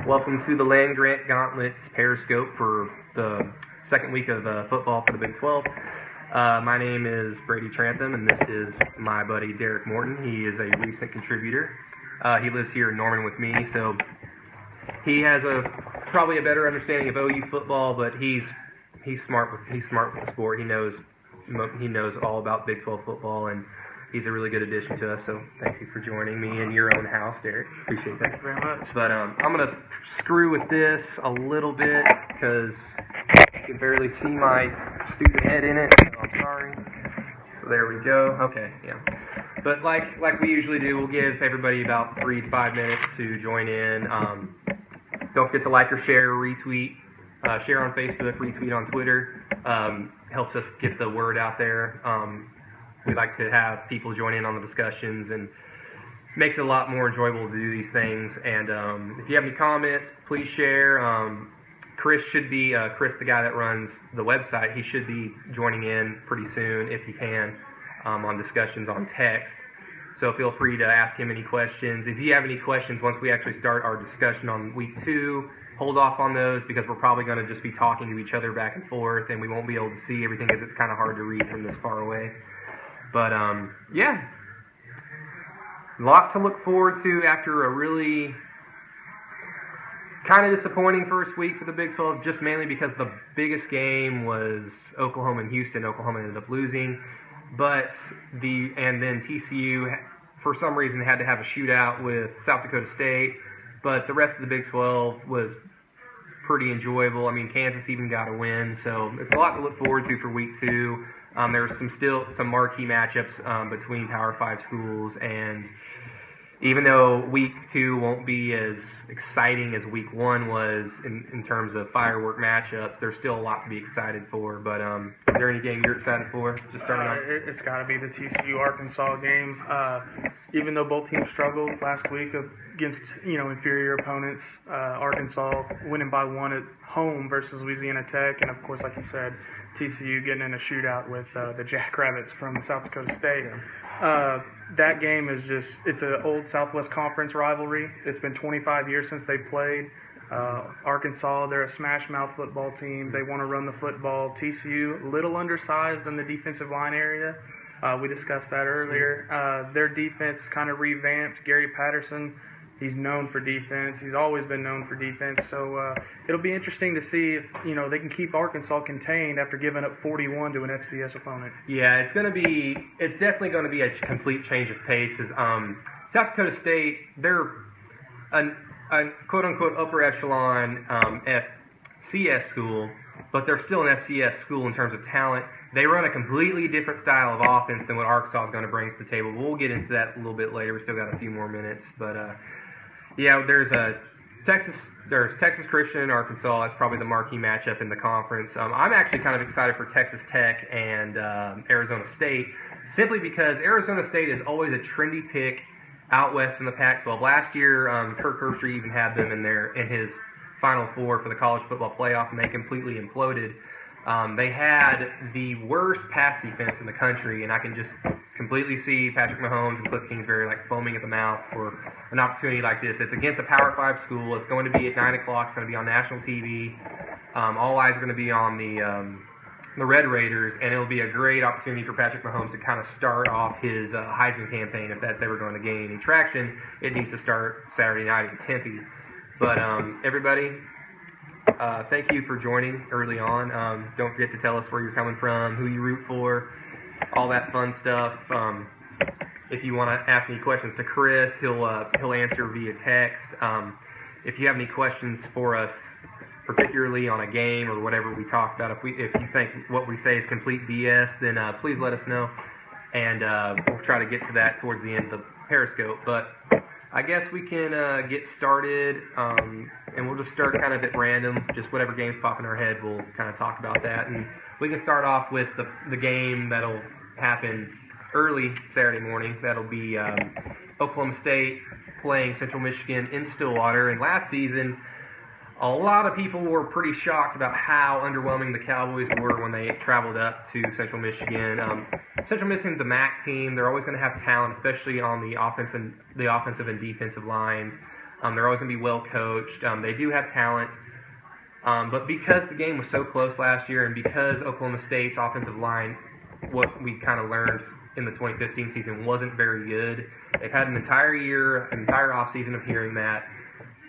Welcome to the LandGrant Gauntlet's Periscope for the second week of football for the Big 12. My name is Brady Trantham, and this is my buddy Derek Morton. He is a recent contributor. He lives here in Norman with me, so he has probably a better understanding of OU football, but he's smart with the sport. He knows all about Big 12 football, and he's a really good addition to us, so thank you for joining me in your own house, Derek. Appreciate that. Thank you very much. But I'm going to screw with this a little bit because you can barely see my stupid head in it, so I'm sorry. So there we go. Okay, yeah. But like we usually do, we'll give everybody about 3 to 5 minutes to join in. Don't forget to like or share, retweet, share on Facebook, retweet on Twitter. Helps us get the word out there. We like to have people join in on the discussions and makes it a lot more enjoyable to do these things. And if you have any comments, please share. Chris, the guy that runs the website, he should be joining in pretty soon if he can on discussions on text. So feel free to ask him any questions. If you have any questions once we actually start our discussion on week 2, hold off on those because we're probably going to just be talking to each other back and forth, and we won't be able to see everything because it's kind of hard to read from this far away. But, yeah, a lot to look forward to after a really kind of disappointing first week for the Big 12, just mainly because the biggest game was Oklahoma and Houston. Oklahoma ended up losing, and then TCU, for some reason, had to have a shootout with South Dakota State, but the rest of the Big 12 was pretty enjoyable. I mean, Kansas even got a win, so it's a lot to look forward to for week 2. There's some marquee matchups between Power 5 schools, and even though week 2 won't be as exciting as week 1 was in terms of firework matchups, there's still a lot to be excited for. But is there any game you're excited for? Just starting off. It's got to be the TCU-Arkansas game. Even though both teams struggled last week against inferior opponents, Arkansas winning by 1 at home versus Louisiana Tech, and of course, like you said, TCU getting in a shootout with the Jackrabbits from South Dakota State. That game is it's an old Southwest Conference rivalry. It's been 25 years since they played. Arkansas, they're a smash-mouth football team. They want to run the football. TCU, a little undersized in the defensive line area. We discussed that earlier. Their defense kind of revamped. Gary Patterson, he's known for defense. He's always been known for defense. So it'll be interesting to see if they can keep Arkansas contained after giving up 41 to an FCS opponent. Yeah, it's definitely going to be a complete change of pace. South Dakota State, they're a quote-unquote upper echelon FCS school, but they're still an FCS school in terms of talent. They run a completely different style of offense than what Arkansas is going to bring to the table. We'll get into that a little bit later. We still got a few more minutes, but yeah, there's Texas Christian and Arkansas. That's probably the marquee matchup in the conference. I'm actually kind of excited for Texas Tech and Arizona State, simply because Arizona State is always a trendy pick out west in the Pac-12. Last year, Kirk Herbstreit even had them in his Final Four for the college football playoff, and they completely imploded. They had the worst pass defense in the country, and I can just completely see Patrick Mahomes and Cliff Kingsbury foaming at the mouth for an opportunity like this. It's against a Power 5 school. It's going to be at 9 o'clock. It's going to be on national TV. All eyes are going to be on the Red Raiders, and it'll be a great opportunity for Patrick Mahomes to kind of start off his Heisman campaign. If that's ever going to gain any traction, it needs to start Saturday night in Tempe. But everybody, thank you for joining early on. Don't forget to tell us where you're coming from, who you root for, all that fun stuff. If you want to ask any questions to Chris, he'll answer via text. If you have any questions for us, particularly on a game or whatever we talked about, if you think what we say is complete BS, then please let us know, and we'll try to get to that towards the end of the Periscope. But I guess we can get started, and we'll just start kind of at random, just whatever games pop in our head, we'll kind of talk about that. And we can start off with the game that'll happen early Saturday morning. That'll be Oklahoma State playing Central Michigan in Stillwater. And last season, a lot of people were pretty shocked about how underwhelming the Cowboys were when they traveled up to Central Michigan. Central Michigan's a MAC team. They're always going to have talent, especially on the offensive and defensive lines. They're always going to be well coached. They do have talent. But because the game was so close last year and because Oklahoma State's offensive line, what we kind of learned in the 2015 season, wasn't very good, they've had an entire year, an entire offseason of hearing that.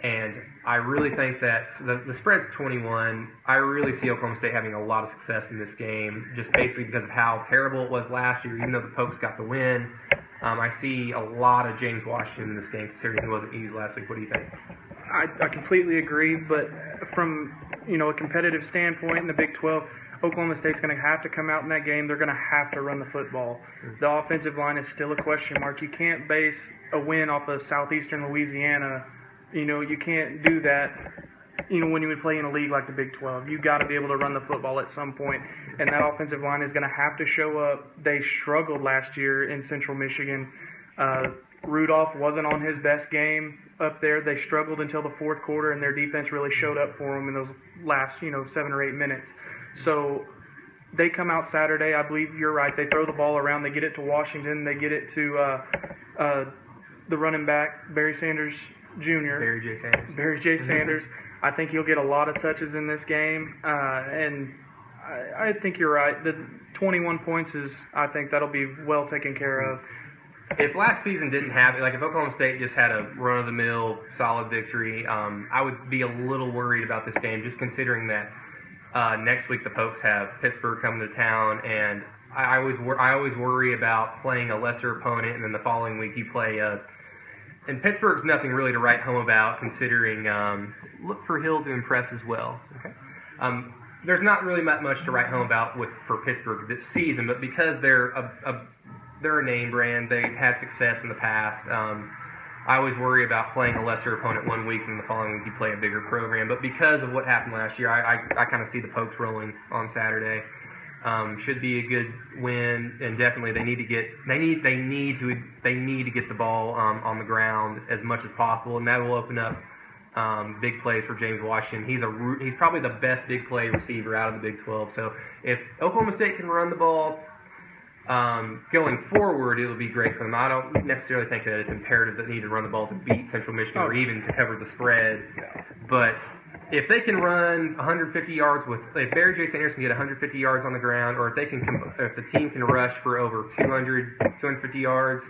And I really think that the spread's 21. I really see Oklahoma State having a lot of success in this game, just basically because of how terrible it was last year, even though the Pokes got the win. I see a lot of James Washington in this game, considering he wasn't used last week. What do you think? I completely agree, but from a competitive standpoint in the Big 12, Oklahoma State's going to have to come out in that game. They're going to have to run the football. The offensive line is still a question mark. You can't base a win off of southeastern Louisiana. You can't do that, when you would play in a league like the Big 12. You got to be able to run the football at some point, and that offensive line is going to have to show up. They struggled last year in Central Michigan. Rudolph wasn't on his best game up there. They struggled until the fourth quarter, and their defense really showed up for them in those last, 7 or 8 minutes. So they come out Saturday. I believe you're right. They throw the ball around. They get it to Washington. They get it to the running back, Barry Sanders Jr. Barry J. Sanders. I think he'll get a lot of touches in this game, and I think you're right. The 21 points I think that'll be well taken care of. If last season didn't have it, like if Oklahoma State just had a run-of-the-mill solid victory, I would be a little worried about this game, just considering that next week the Pokes have Pittsburgh coming to town, and I always worry about playing a lesser opponent, and then the following week you play and Pittsburgh's nothing really to write home about, considering look for Hill to impress as well. Okay. There's not really much to write home about for Pittsburgh this season, but because they're a name brand, they've had success in the past. I always worry about playing a lesser opponent one week and the following week you play a bigger program. But because of what happened last year, I kind of see the Pokes rolling on Saturday. Should be a good win, and definitely they need to get the ball on the ground as much as possible, and that will open up big plays for James Washington. He's probably the best big play receiver out of the Big 12. So if Oklahoma State can run the ball going forward, it'll be great for them. I don't necessarily think that it's imperative that they need to run the ball to beat Central Michigan or even to cover the spread, but if they can run 150 yards if Barry J. Sanders can get 150 yards on the ground, or if the team can rush for over 250 yards,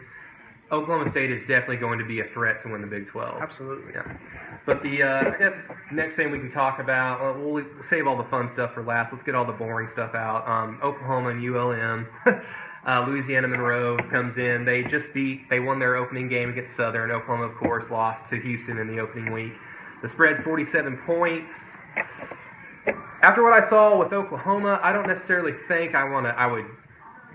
Oklahoma State is definitely going to be a threat to win the Big 12. Absolutely. Yeah. But I guess next thing we can talk about, we'll save all the fun stuff for last. Let's get all the boring stuff out. Oklahoma and ULM. Louisiana Monroe comes in. They won their opening game against Southern. Oklahoma, of course, lost to Houston in the opening week. The spread's 47 points. After what I saw with Oklahoma, I don't necessarily think I would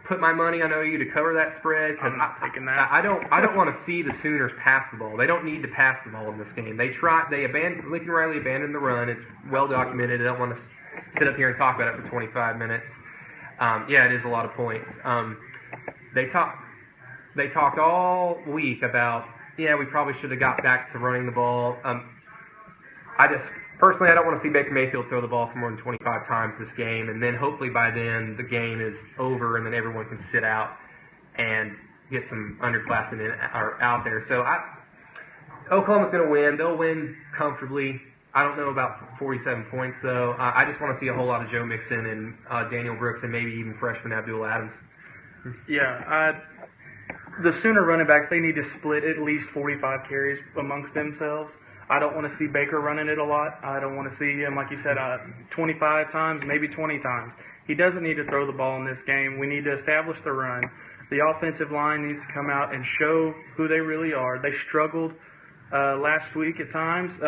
put my money on OU to cover that spread, because I'm not taking that. I don't want to see the Sooners pass the ball. They don't need to pass the ball in this game. Lincoln Riley abandoned the run. It's well documented. I don't want to sit up here and talk about it for 25 minutes. Yeah, it is a lot of points. They talked all week about, we probably should have got back to running the ball. Personally, I don't want to see Baker Mayfield throw the ball for more than 25 times this game, and then hopefully by then the game is over and then everyone can sit out and get some underclassmen out there. So Oklahoma's going to win. They'll win comfortably. I don't know about 47 points, though. I just want to see a whole lot of Joe Mixon and Daniel Brooks and maybe even freshman Abdul Adams. Yeah, the Sooner running backs, they need to split at least 45 carries amongst themselves. I don't want to see Baker running it a lot. I don't want to see him, like you said, 25 times, maybe 20 times. He doesn't need to throw the ball in this game. We need to establish the run. The offensive line needs to come out and show who they really are. They struggled last week at times.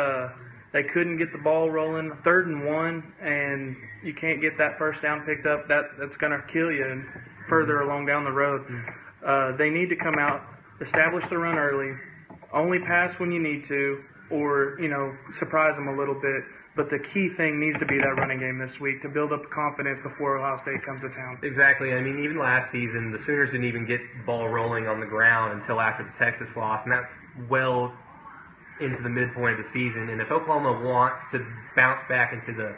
They couldn't get the ball rolling. 3rd and 1, and you can't get that first down picked up. That's going to kill you further along down the road. They need to come out, establish the run early, only pass when you need to, or, surprise them a little bit. But the key thing needs to be that running game this week to build up confidence before Ohio State comes to town. Exactly. I mean, even last season, the Sooners didn't even get the ball rolling on the ground until after the Texas loss, and that's well into the midpoint of the season. And if Oklahoma wants to bounce back into the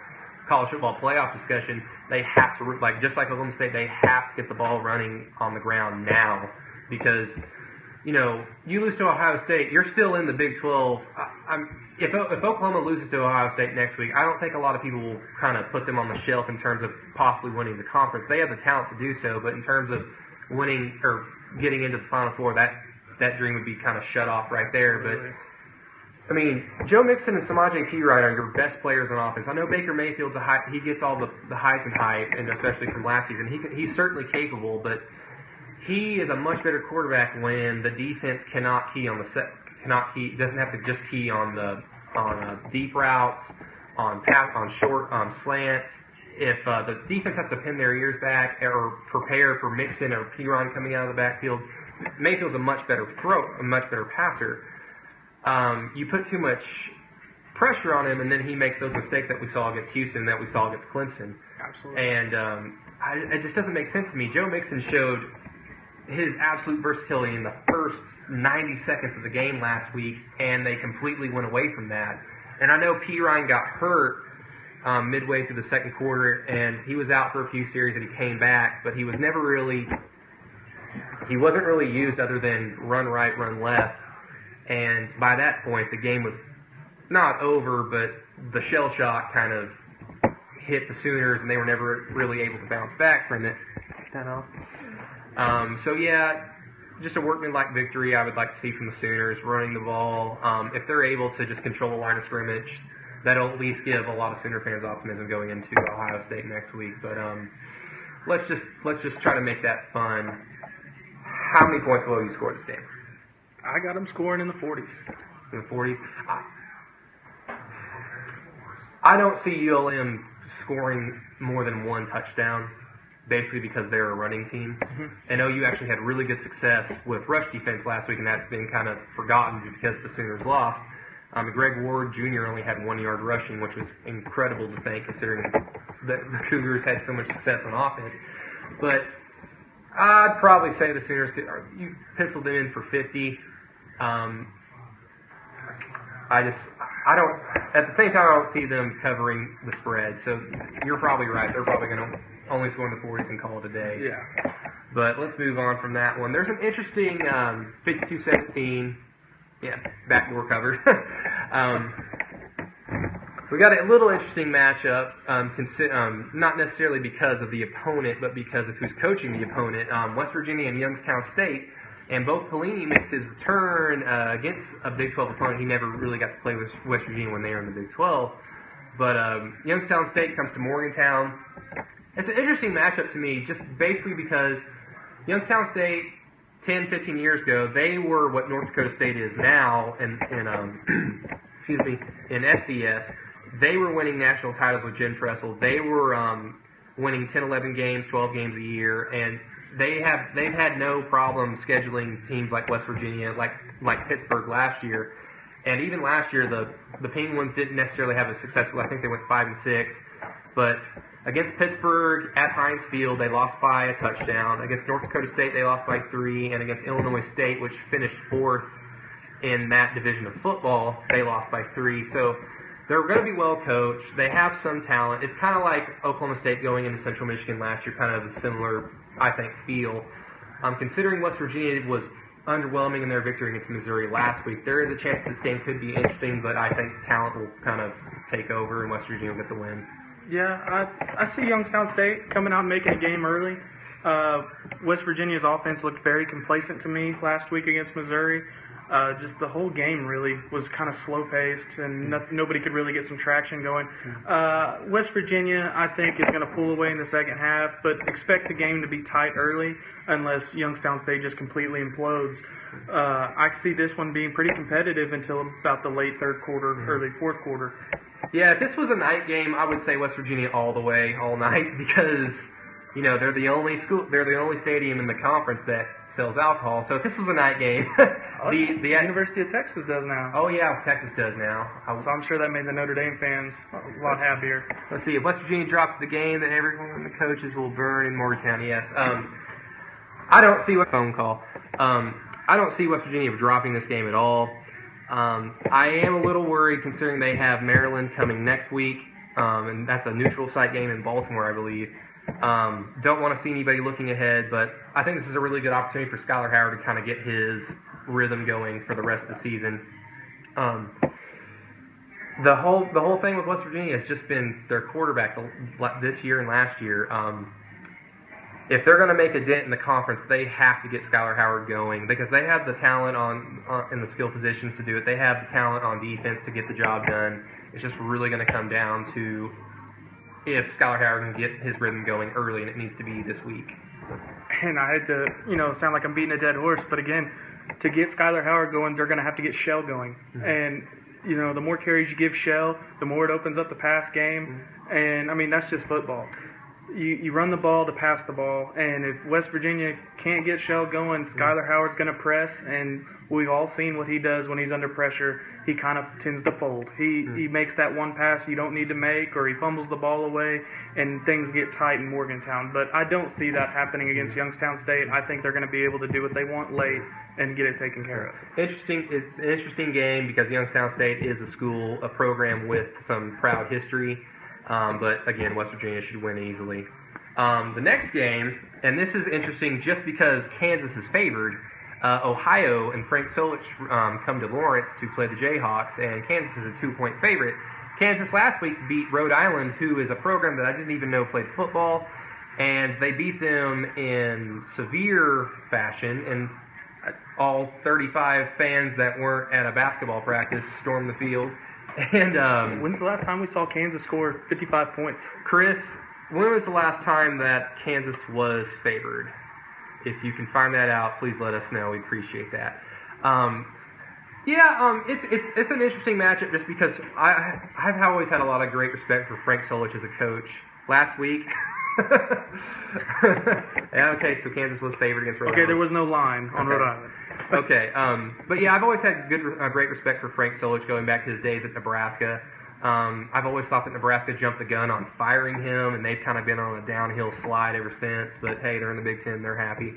college football playoff discussion, they have to, just like Oklahoma State, they have to get the ball running on the ground now, because you lose to Ohio State, you're still in the Big 12. If Oklahoma loses to Ohio State next week, I don't think a lot of people will kind of put them on the shelf in terms of possibly winning the conference. They have the talent to do so, but in terms of winning or getting into the Final Four, that dream would be kind of shut off right there. Absolutely. But I mean, Joe Mixon and Samaje Perine are your best players on offense. I know Baker Mayfield's he gets all the Heisman hype, and especially from last season. He's certainly capable, but he is a much better quarterback when the defense cannot key on doesn't have to just key on deep routes, on short slants. If the defense has to pin their ears back or prepare for Mixon or Perine coming out of the backfield, Mayfield's a much better passer. You put too much pressure on him, and then he makes those mistakes that we saw against Houston, that we saw against Clemson. Absolutely. And it just doesn't make sense to me. Joe Mixon showed his absolute versatility in the first 90 seconds of the game last week, and they completely went away from that. And I know Perine got hurt midway through the second quarter, and he was out for a few series, and he came back, but he wasn't really used other than run right, run left. And by that point, the game was not over, but the shell shock kind of hit the Sooners, and they were never really able to bounce back from it. So yeah, just a workmanlike victory I would like to see from the Sooners, running the ball. If they're able to just control the line of scrimmage, that'll at least give a lot of Sooner fans optimism going into Ohio State next week. But let's just try to make that fun. How many points will you score this game? I got them scoring in the 40s. In the 40s? I don't see ULM scoring more than one touchdown, basically because they're a running team. Mm-hmm. And OU actually had really good success with rush defense last week, and that's been kind of forgotten because the Sooners lost. Greg Ward Jr. only had 1 yard rushing, which was incredible to think considering the Cougars had so much success on offense. But I'd probably say the Sooners you penciled them in for 50. At the same time, I don't see them covering the spread. So you're probably right. They're probably going to only score in the 40s and call it a day. Yeah. But let's move on from that one. There's an interesting 52-17. Yeah, backdoor covered. We got a little interesting matchup, not necessarily because of the opponent, but because of who's coaching the opponent. West Virginia and Youngstown State. And both Pelini makes his return against a Big 12 opponent. He never really got to play with West Virginia when they were in the Big 12. But Youngstown State comes to Morgantown. It's an interesting matchup to me, just basically because Youngstown State, 10, 15 years ago, they were what North Dakota State is now in FCS. They were winning national titles with Jen Tressel. They were winning 10, 11 games, 12 games a year, and they've had no problem scheduling teams like West Virginia, like Pittsburgh last year. And even last year, the Penguins didn't necessarily have a successful. I think they went 5-6, but against Pittsburgh at Heinz Field, they lost by a touchdown. Against North Dakota State, they lost by 3, and against Illinois State, which finished 4th in that division of football, they lost by 3. So they're going to be well coached. They have some talent. It's kind of like Oklahoma State going into Central Michigan last year, kind of a similar, I think, feel. Considering West Virginia was underwhelming in their victory against Missouri last week, there is a chance that this game could be interesting, but I think talent will kind of take over and West Virginia will get the win. Yeah, I see Youngstown State coming out and making a game early. West Virginia's offense looked very complacent to me last week against Missouri. Just the whole game really was kind of slow-paced, and nobody could really get some traction going. West Virginia, I think, is going to pull away in the second half, but expect the game to be tight early unless Youngstown State just completely implodes. I see this one being pretty competitive until about the late third quarter, early fourth quarter. Yeah, if this was a night game, I would say West Virginia all the way, all night, because they're the only stadium in the conference that sells alcohol. So if this was a night game, the University of Texas does now. Oh yeah, Texas does now. So I'm sure that made the Notre Dame fans a lot happier. Let's see. If West Virginia drops the game, then everyone, the coaches will burn in Morgantown. Yes. I don't see what phone call. I don't see West Virginia dropping this game at all. I am a little worried considering they have Maryland coming next week, and that's a neutral site game in Baltimore, I believe. Don't want to see anybody looking ahead, but I think this is a really good opportunity for Skylar Howard to kind of get his rhythm going for the rest of the season. The whole thing with West Virginia has just been their quarterback this year and last year. If they're going to make a dent in the conference, they have to get Skylar Howard going because they have the talent in the skill positions to do it. They have the talent on defense to get the job done. It's just really going to come down to if Skylar Howard can get his rhythm going early, and it needs to be this week. And I had to, sound like I'm beating a dead horse, but again, to get Skylar Howard going, they're going to have to get Shell going. Mm-hmm. And, the more carries you give Shell, the more it opens up the pass game. Mm-hmm. And, that's just football. You run the ball to pass the ball, and if West Virginia can't get Shell going, Skylar Howard's going to press, and we've all seen what he does when he's under pressure. He kind of tends to fold. He makes that one pass you don't need to make, or he fumbles the ball away, and things get tight in Morgantown. But I don't see that happening against Youngstown State. I think they're going to be able to do what they want late and get it taken care of. Interesting. It's an interesting game because Youngstown State is a program with some proud history. But again, West Virginia should win easily. The next game, and this is interesting just because Kansas is favored. Ohio and Frank Solich come to Lawrence to play the Jayhawks, and Kansas is a 2-point favorite. Kansas last week beat Rhode Island, who is a program that I didn't even know played football, and they beat them in severe fashion, and all 35 fans that weren't at a basketball practice stormed the field. And when's the last time we saw Kansas score 55 points? Chris, when was the last time that Kansas was favored? If you can find that out, please let us know. We appreciate that. It's an interesting matchup just because I've always had a lot of great respect for Frank Solich as a coach. Last week, okay, so Kansas was favored against Rhode Island. Okay, there was no line on Rhode Island. Okay, but yeah, I've always had great respect for Frank Solich going back to his days at Nebraska. I've always thought that Nebraska jumped the gun on firing him, and they've kind of been on a downhill slide ever since. But hey, they're in the Big Ten; they're happy.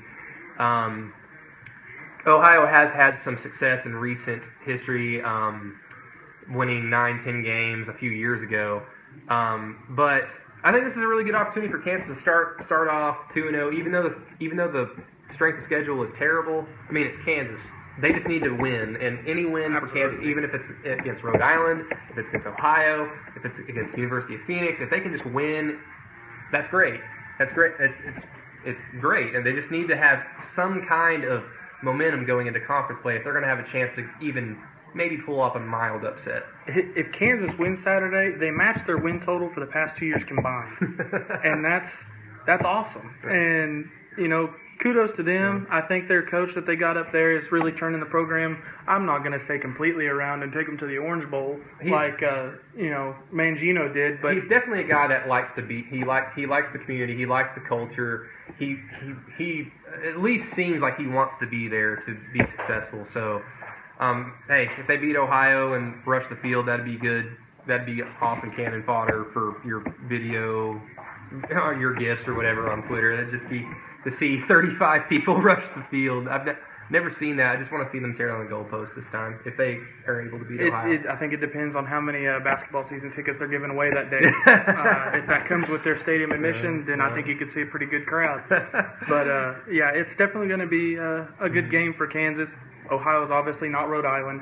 Ohio has had some success in recent history, winning 9-10 games a few years ago. But I think this is a really good opportunity for Kansas to start off 2-0, even though the strength of schedule is terrible. I mean, it's Kansas. They just need to win, and any win for Kansas, even if it's against Rhode Island, if it's against Ohio, if it's against University of Phoenix, if they can just win, that's great. That's great. It's great, and they just need to have some kind of momentum going into conference play if they're going to have a chance to even maybe pull off a mild upset. If Kansas wins Saturday, they match their win total for the past 2 years combined, and that's awesome. And kudos to them. I think their coach that they got up there is really turning the program, I'm not going to say completely around and take them to the Orange Bowl like Mangino did, but he's definitely a guy that likes to be. He likes the community. He likes the culture. He at least seems like he wants to be there to be successful. So, hey, if they beat Ohio and rush the field, that'd be good. That'd be awesome cannon fodder for your video, or your gifts or whatever on Twitter. That'd just be to see 35 people rush the field. I've never seen that. I just want to see them tear down the goalpost this time if they are able to beat Ohio. I think it depends on how many basketball season tickets they're giving away that day. If that comes with their stadium admission, then I think you could see a pretty good crowd. But, it's definitely going to be a good game for Kansas. Ohio's obviously not Rhode Island.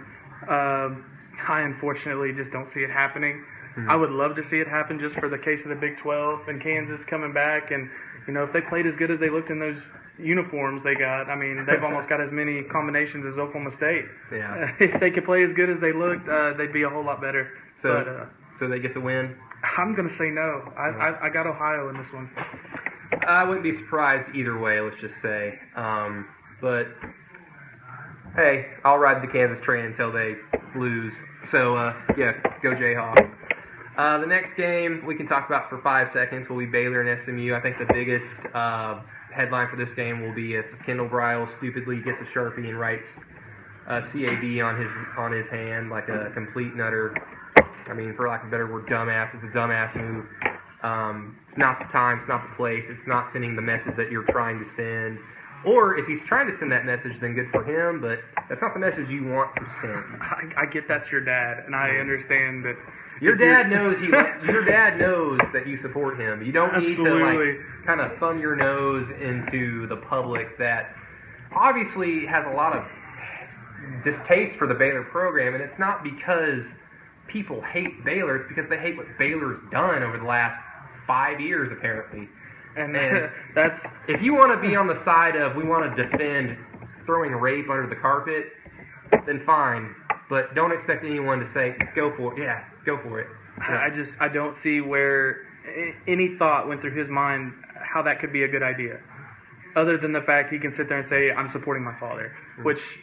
I unfortunately just don't see it happening. I would love to see it happen just for the case of the Big 12 and Kansas coming back. And, if they played as good as they looked in those uniforms they got, I mean, they've almost got as many combinations as Oklahoma State. Yeah. If they could play as good as they looked, they'd be a whole lot better. So they get the win? I'm going to say no. I got Ohio in this one. I wouldn't be surprised either way, let's just say. But, hey, I'll ride the Kansas train until they lose. So, go Jayhawks. The next game we can talk about for 5 seconds will be Baylor and SMU. I think the biggest headline for this game will be if Kendall Briles stupidly gets a Sharpie and writes CAB on his hand like a complete nutter. I mean, for lack of a better word, dumbass. It's a dumbass move. It's not the time. It's not the place. It's not sending the message that you're trying to send. Or if he's trying to send that message, then good for him, but that's not the message you want to send. I get that's your dad, and I understand that Your dad knows your dad knows that you support him. You don't need to kind of thumb your nose into the public that obviously has a lot of distaste for the Baylor program, and it's not because people hate Baylor. It's because they hate what Baylor's done over the last 5 years, apparently. And that's if you want to be on the side of we want to defend throwing rape under the carpet, then fine. But don't expect anyone to say, go for it. Yeah, go for it. Yeah. I don't see where any thought went through his mind how that could be a good idea. Other than the fact he can sit there and say, I'm supporting my father. Mm-hmm. Which,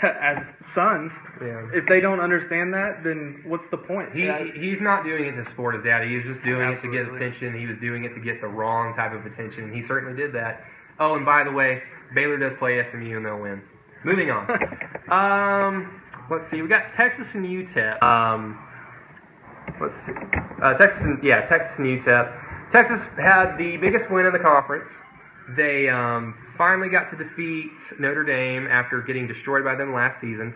as sons, if they don't understand that, then what's the point? He's not doing it to support his dad. He was just doing it to get attention. He was doing it to get the wrong type of attention, and he certainly did that. Oh, and by the way, Baylor does play SMU, and they'll win. Moving on. Let's see. We got Texas and UTEP. Let's see. Texas and UTEP. Texas had the biggest win in the conference. They finally got to defeat Notre Dame after getting destroyed by them last season.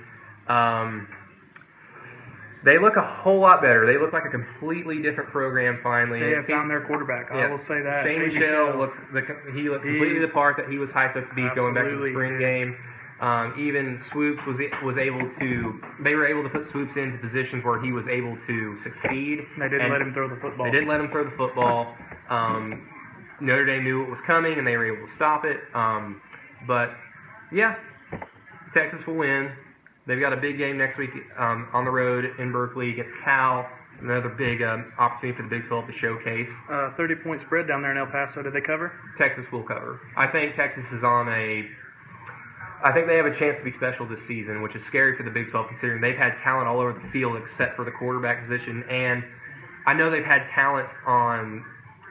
They look a whole lot better. They look like a completely different program finally. They have found their quarterback. I will say that. Shane Michel looked completely the part that he was hyped up to be going back to the spring game. Even Swoops was able to. They were able to put Swoops into positions where he was able to succeed. They didn't let him throw the football. They didn't let him throw the football. Notre Dame knew what was coming, and they were able to stop it. But yeah, Texas will win. They've got a big game next week on the road in Berkeley against Cal. Another big opportunity for the Big 12 to showcase. 30-point spread down there in El Paso. Did they cover? Texas will cover. I think Texas is on a. I think they have a chance to be special this season, which is scary for the Big 12 considering they've had talent all over the field except for the quarterback position. And I know they've had talent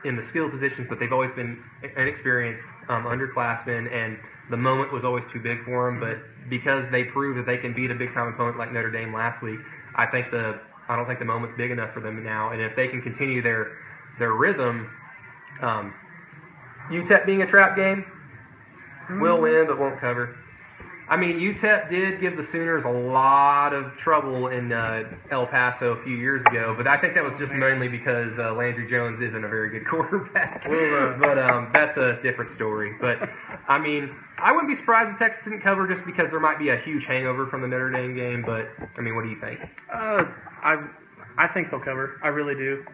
in the skill positions, but they've always been inexperienced underclassmen, and the moment was always too big for them. But because they proved that they can beat a big-time opponent like Notre Dame last week, I don't think the moment's big enough for them now. And if they can continue their rhythm, UTEP being a trap game, will win but won't cover. I mean, UTEP did give the Sooners a lot of trouble in El Paso a few years ago, but I think that was just mainly because Landry Jones isn't a very good quarterback. But that's a different story. But, I mean, I wouldn't be surprised if Texas didn't cover just because there might be a huge hangover from the Notre Dame game. But, I mean, what do you think? I think they'll cover. I really do.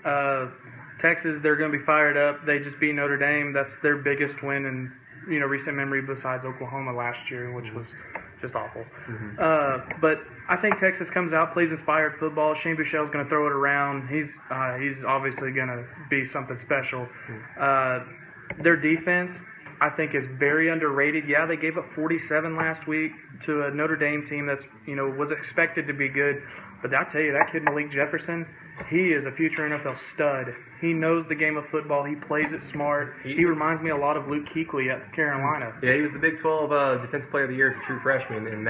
Texas, they're going to be fired up. They just beat Notre Dame. That's their biggest win in recent memory besides Oklahoma last year, which was just awful. Mm-hmm. But I think Texas comes out, plays inspired football. Shane Buechele's going to throw it around. He's obviously going to be something special. Their defense, I think, is very underrated. Yeah, they gave up 47 last week to a Notre Dame team that's was expected to be good. But I tell you, that kid Malik Jefferson, he is a future NFL stud. He knows the game of football. He plays it smart. He reminds me a lot of Luke Kuechly at Carolina. Yeah, he was the Big 12 Defensive Player of the Year as a true freshman, and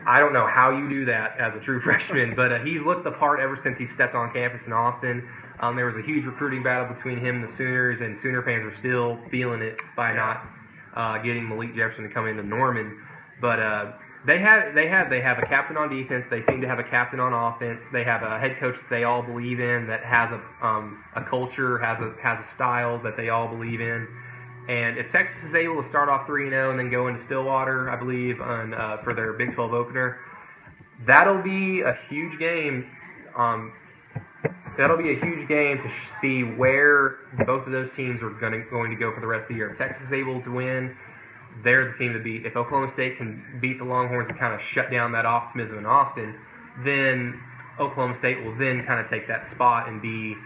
I don't know how you do that as a true freshman, but he's looked the part ever since he stepped on campus in Austin. There was a huge recruiting battle between him and the Sooners, and Sooner fans are still feeling it by not getting Malik Jefferson to come into Norman. But they have a captain on defense. They seem to have a captain on offense. They have a head coach that they all believe in, that has a culture, has a style that they all believe in. And if Texas is able to start off 3-0 and then go into Stillwater, I believe, for their Big 12 opener, that'll be a huge game. That'll be a huge game to see where both of those teams are going to go for the rest of the year. If Texas is able to win, they're the team to beat. If Oklahoma State can beat the Longhorns and kind of shut down that optimism in Austin, then Oklahoma State will then kind of take that spot and be.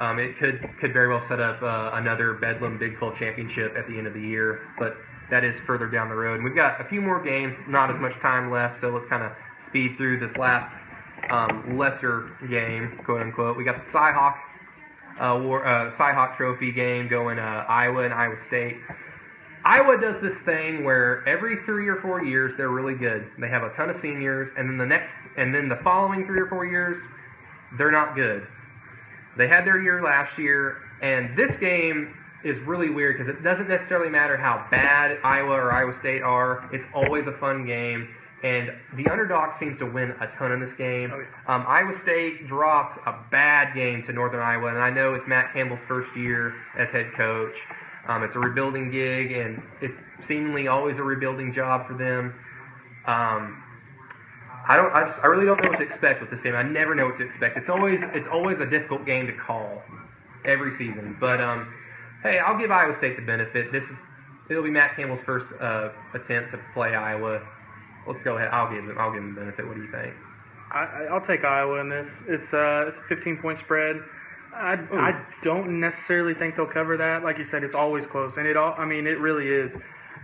It could very well set up another Bedlam Big 12 championship at the end of the year, but that is further down the road. And we've got a few more games, not as much time left, so let's kind of speed through this last lesser game, quote unquote. We got the Cy-Hawk Trophy game going Iowa and Iowa State. Iowa does this thing where every 3 or 4 years they're really good. They have a ton of seniors, and then the following 3 or 4 years they're not good. They had their year last year, and this game is really weird because it doesn't necessarily matter how bad Iowa or Iowa State are. It's always a fun game. And the underdog seems to win a ton in this game. Oh, yeah. Iowa State dropped a bad game to Northern Iowa, and I know it's Matt Campbell's first year as head coach. It's a rebuilding gig, and it's seemingly always a rebuilding job for them. I really don't know what to expect with this game. I never know what to expect. It's always a difficult game to call every season. But hey, I'll give Iowa State the benefit. It'll be Matt Campbell's first attempt to play Iowa. Let's go ahead. I'll give him the benefit. What do you think? I'll take Iowa in this. It's a 15-point spread. I don't necessarily think they'll cover that. Like you said, it's always close, and it really is.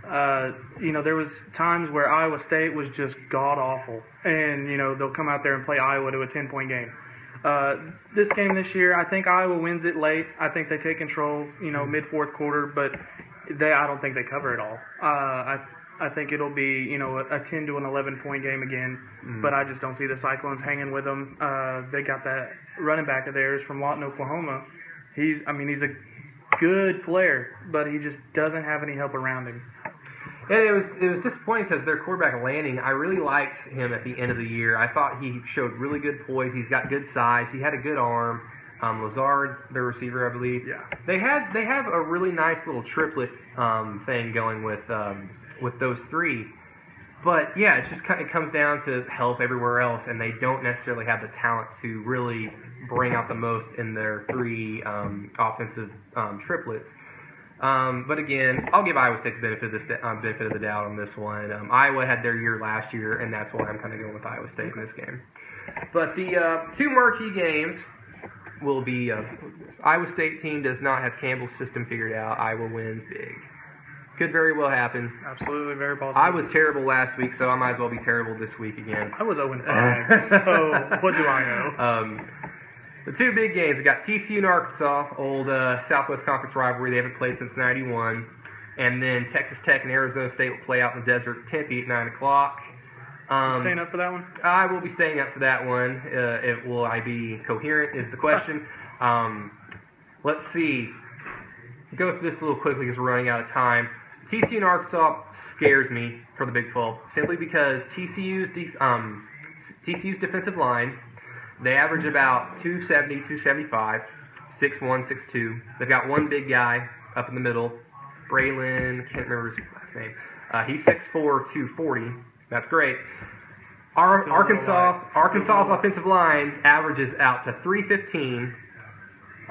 There was times where Iowa State was just god awful, and they'll come out there and play Iowa to a 10-point game. This game this year, I think Iowa wins it late. I think they take control, mid fourth quarter, but I don't think they cover it all. I think it'll be a 10 to an 11-point game again, but I just don't see the Cyclones hanging with them. They got that running back of theirs from Lawton, Oklahoma. He's a good player, but he just doesn't have any help around him. And it was disappointing because their quarterback Lanning, I really liked him at the end of the year. I thought he showed really good poise. He's got good size. He had a good arm. Lazard, their receiver, I believe. Yeah. They have a really nice little triplet thing going with those three. But yeah, it comes down to help everywhere else, and they don't necessarily have the talent to really bring out the most in their three offensive triplets. But again, I'll give Iowa State the benefit of the doubt on this one. Iowa had their year last year, and that's why I'm kind of going with Iowa State in this game. But the two marquee games will be Iowa State team does not have Campbell's system figured out. Iowa wins big. Could very well happen. Absolutely, very possible. I was terrible last week, so I might as well be terrible this week again. I was 0-5, so what do I know? The two big games, we got TCU and Arkansas, old Southwest Conference rivalry. They haven't played since '91. And then Texas Tech and Arizona State will play out in the desert, Tempe at 9 o'clock. You staying up for that one? I will be staying up for that one. Will I be coherent is the question. Let's see. Go through this a little quickly because we're running out of time. TCU and Arkansas scares me for the Big 12 simply because TCU's defensive line, they average about 270, 275, 6'1", 6'2". They've got one big guy up in the middle, Braylon, can't remember his last name. He's 6'4", 240. That's great. Arkansas's offensive line averages out to 315,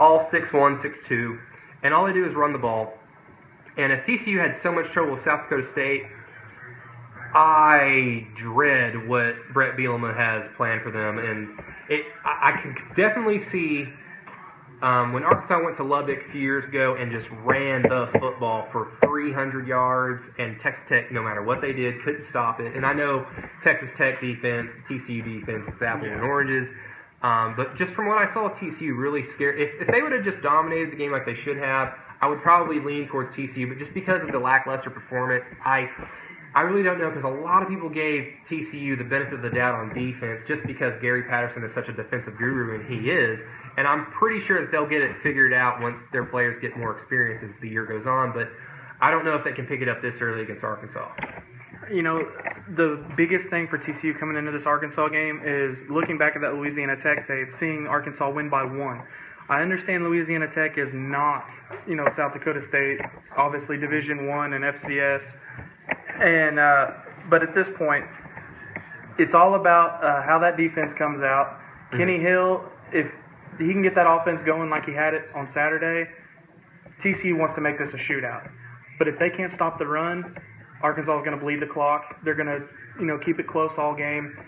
all 6'1", 6'2", and all they do is run the ball. And if TCU had so much trouble with South Dakota State, I dread what Brett Bielema has planned for them. And I can definitely see when Arkansas went to Lubbock a few years ago and just ran the football for 300 yards, and Texas Tech, no matter what they did, couldn't stop it. And I know Texas Tech defense, TCU defense, it's apples and oranges. But just from what I saw, TCU really scared. If they would have just dominated the game like they should have, I would probably lean towards TCU. But just because of the lackluster performance, I really don't know, because a lot of people gave TCU the benefit of the doubt on defense just because Gary Patterson is such a defensive guru, and he is. And I'm pretty sure that they'll get it figured out once their players get more experience as the year goes on. But I don't know if they can pick it up this early against Arkansas. The biggest thing for TCU coming into this Arkansas game is looking back at that Louisiana Tech tape, seeing Arkansas win by 1. I understand Louisiana Tech is not, South Dakota State, obviously Division I and FCS. And but at this point, it's all about how that defense comes out. Mm-hmm. Kenny Hill, if he can get that offense going like he had it on Saturday, TCU wants to make this a shootout. But if they can't stop the run, Arkansas is going to bleed the clock. They're going to, keep it close all game.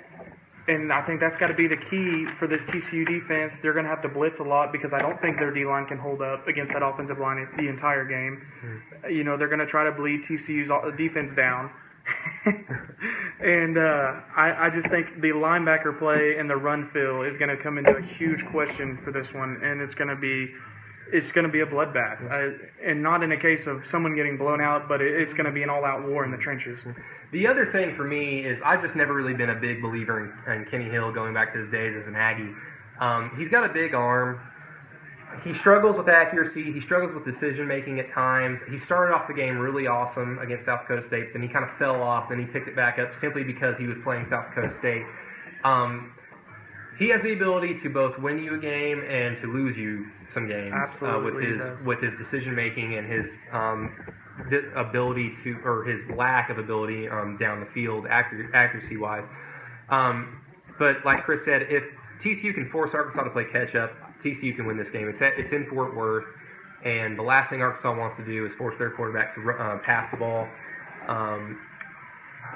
And I think that's got to be the key for this TCU defense. They're going to have to blitz a lot because I don't think their D-line can hold up against that offensive line the entire game. Mm-hmm. They're going to try to bleed TCU's defense down. And I just think the linebacker play and the run fill is going to come into a huge question for this one, and it's going to be a bloodbath, and not in a case of someone getting blown out, but it's going to be an all-out war in the trenches. The other thing for me is I've just never really been a big believer in Kenny Hill going back to his days as an Aggie. He's got a big arm. he struggles with accuracy. He struggles with decision making at times. He started off the game really awesome against South Dakota State, then he kind of fell off. Then he picked it back up simply because he was playing South Dakota State. He has the ability to both win you a game and to lose you some games with his decision making and his ability to, or his lack of ability down the field accuracy wise. But like Chris said, if TCU can force Arkansas to play catch up, TCU can win this game. It's in Fort Worth, and the last thing Arkansas wants to do is force their quarterback to pass the ball.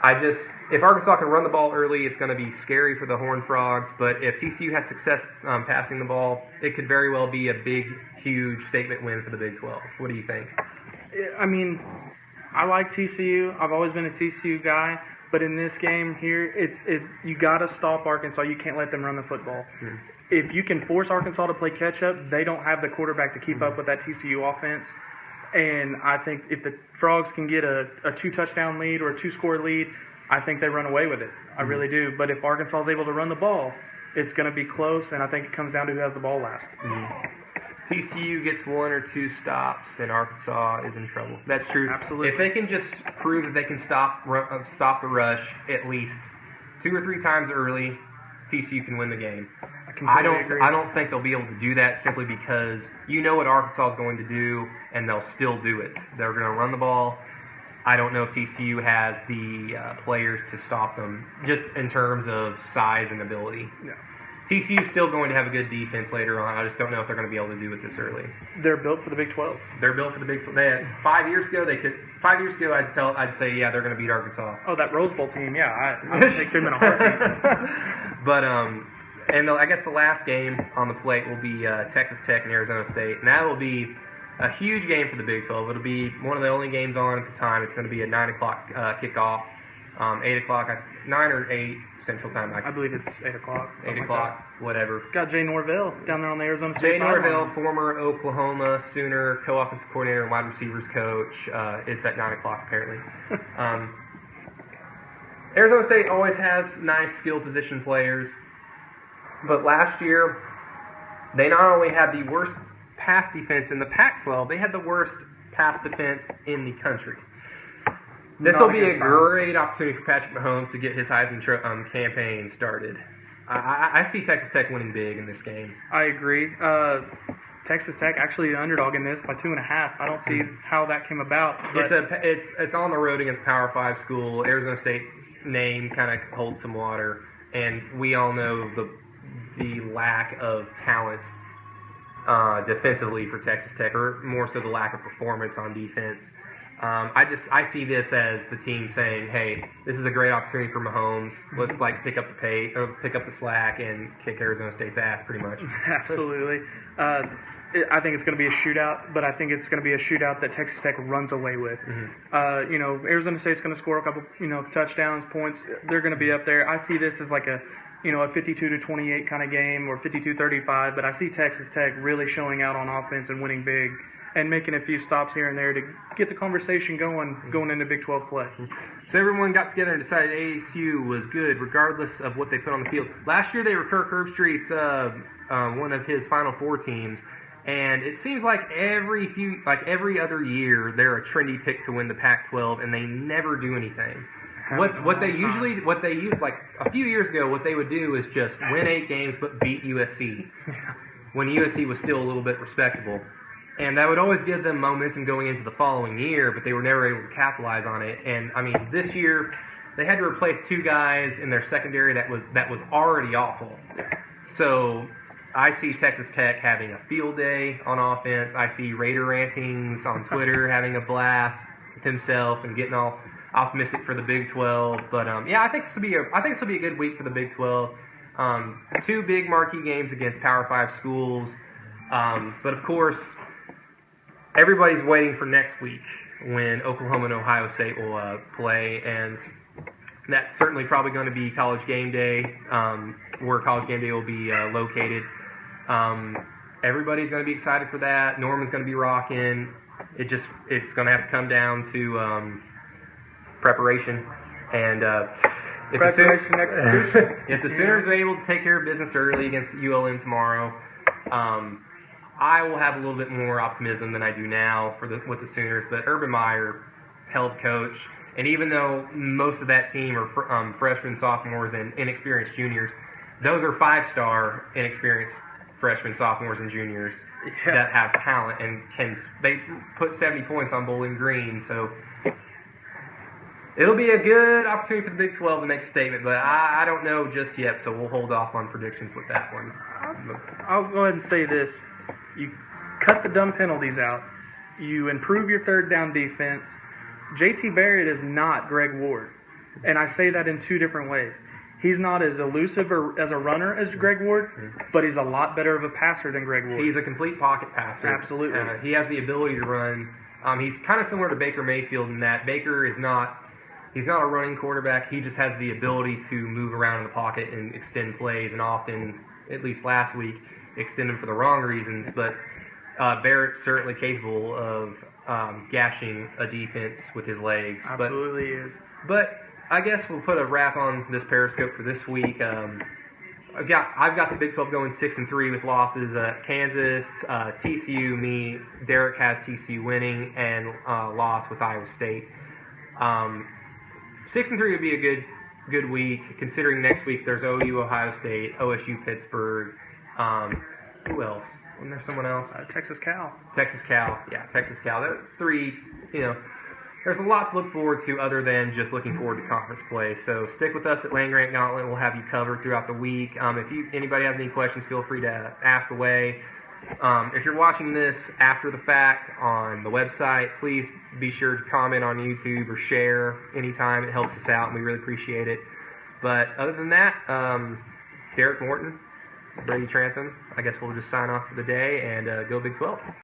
If Arkansas can run the ball early, it's going to be scary for the Horned Frogs. But if TCU has success passing the ball, it could very well be a big, huge statement win for the Big 12. What do you think? I mean, I like TCU. I've always been a TCU guy. But in this game here, you got to stop Arkansas. You can't let them run the football. Mm-hmm. If you can force Arkansas to play catch-up, they don't have the quarterback to keep up with that TCU offense. And I think if the Frogs can get a 2-touchdown lead or a 2-score lead, I think they run away with it. I really do. But if Arkansas is able to run the ball, it's going to be close, and I think it comes down to who has the ball last. TCU gets 1 or 2 stops, and Arkansas is in trouble. That's true. Absolutely. If they can just prove that they can stop the rush at least 2 or 3 times early, TCU can win the game. I don't think they'll be able to do that simply because you know what Arkansas is going to do, and they'll still do it. They're going to run the ball. I don't know if TCU has the players to stop them, just in terms of size and ability. No. TCU is still going to have a good defense later on. I just don't know if they're going to be able to do it this early. They're built for the Big 12. They're built for the Big 12. They had 5 years ago. I'd say yeah, they're going to beat Arkansas. Oh, that Rose Bowl team, yeah, I would take them in a heartbeat. But I guess the last game on the plate will be Texas Tech and Arizona State, and that will be a huge game for the Big 12. It'll be one of the only games on at the time. It's going to be a 9 o'clock kickoff, 8 o'clock, 9 or 8 Central Time. I believe it's 8 o'clock. 8 o'clock, like whatever. Got Jay Norvell down there on the Arizona State Jay Norvell, former Oklahoma Sooner co-offensive coordinator and wide receivers coach. It's at 9 o'clock apparently. Arizona State always has nice skill position players, but last year they not only had the worst pass defense in the Pac-12, they had the worst pass defense in the country. This will be a great opportunity for Patrick Mahomes to get his Heisman campaign started. I see Texas Tech winning big in this game. I agree. Texas Tech actually the underdog in this by 2.5. I don't see how that came about. It's on the road against Power 5 school. Arizona State's name kind of holds some water, and we all know the lack of talent defensively for Texas Tech, or more so the lack of performance on defense. I see this as the team saying, "Hey, this is a great opportunity for Mahomes. Let's pick up the pace, or let's pick up the slack and kick Arizona State's ass, pretty much." Absolutely. I think it's going to be a shootout, but I think it's going to be a shootout that Texas Tech runs away with. Mm-hmm. Arizona State's going to score a couple, touchdowns, points. They're going to be up there. I see this as like a 52-28 kind of game, or 52-35. But I see Texas Tech really showing out on offense and winning big, and making a few stops here and there to get the conversation going into Big 12 play. So everyone got together and decided ASU was good regardless of what they put on the field. Last year they were Kirk Herbstreit's one of his Final Four teams, and it seems like every other year they're a trendy pick to win the Pac-12, and they never do anything. A few years ago, what they would do is just win 8 games but beat USC when USC was still a little bit respectable. And that would always give them momentum going into the following year, but they were never able to capitalize on it. And I mean, this year they had to replace 2 guys in their secondary that was already awful. So I see Texas Tech having a field day on offense. I see Raider rantings on Twitter having a blast with himself and getting all optimistic for the Big 12. But I think this will be a good week for the Big 12. 2 big marquee games against Power 5 schools. But of course, everybody's waiting for next week when Oklahoma and Ohio State will play, and that's certainly probably going to be College Game Day, where College Game Day will be located. Everybody's going to be excited for that. Norman's going to be rocking. It's going to have to come down to preparation, and if the Sooners are able to take care of business early against ULM tomorrow, I will have a little bit more optimism than I do now with the Sooners. But Urban Meyer held coach, and even though most of that team are freshmen, sophomores, and inexperienced juniors, those are 5-star inexperienced freshmen, sophomores, and juniors that have talent and they put 70 points on Bowling Green. So it'll be a good opportunity for the Big 12 to make a statement, but I don't know just yet, so we'll hold off on predictions with that one. I'll go ahead and say this. You cut the dumb penalties out. You improve your third down defense. JT Barrett is not Greg Ward, and I say that in two different ways. He's not as elusive as a runner as Greg Ward, but he's a lot better of a passer than Greg Ward. He's a complete pocket passer. Absolutely. He has the ability to run. He's kind of similar to Baker Mayfield in that Baker is not – he's not a running quarterback. He just has the ability to move around in the pocket and extend plays, and often, at least last week, extend them for the wrong reasons. But Barrett's certainly capable of gashing a defense with his legs. Absolutely is. But I guess we'll put a wrap on this Periscope for this week. I've got the Big 12 going 6-3 with losses. Kansas, TCU, me. Derek has TCU winning and loss with Iowa State. 6-3 would be a good week, considering next week there's OU, Ohio State, OSU, Pittsburgh. Who else? Wasn't there someone else? Texas Cal. Texas Cal. Yeah, Texas Cal. There are 3, there's a lot to look forward to other than just looking forward to conference play. So stick with us at LandGrant Gauntlet. We'll have you covered throughout the week. If anybody has any questions, feel free to ask away. If you're watching this after the fact on the website, please be sure to comment on YouTube or share anytime. It helps us out, and we really appreciate it. But other than that, Derek Morton, Brady Trantham, I guess we'll just sign off for the day and go Big 12.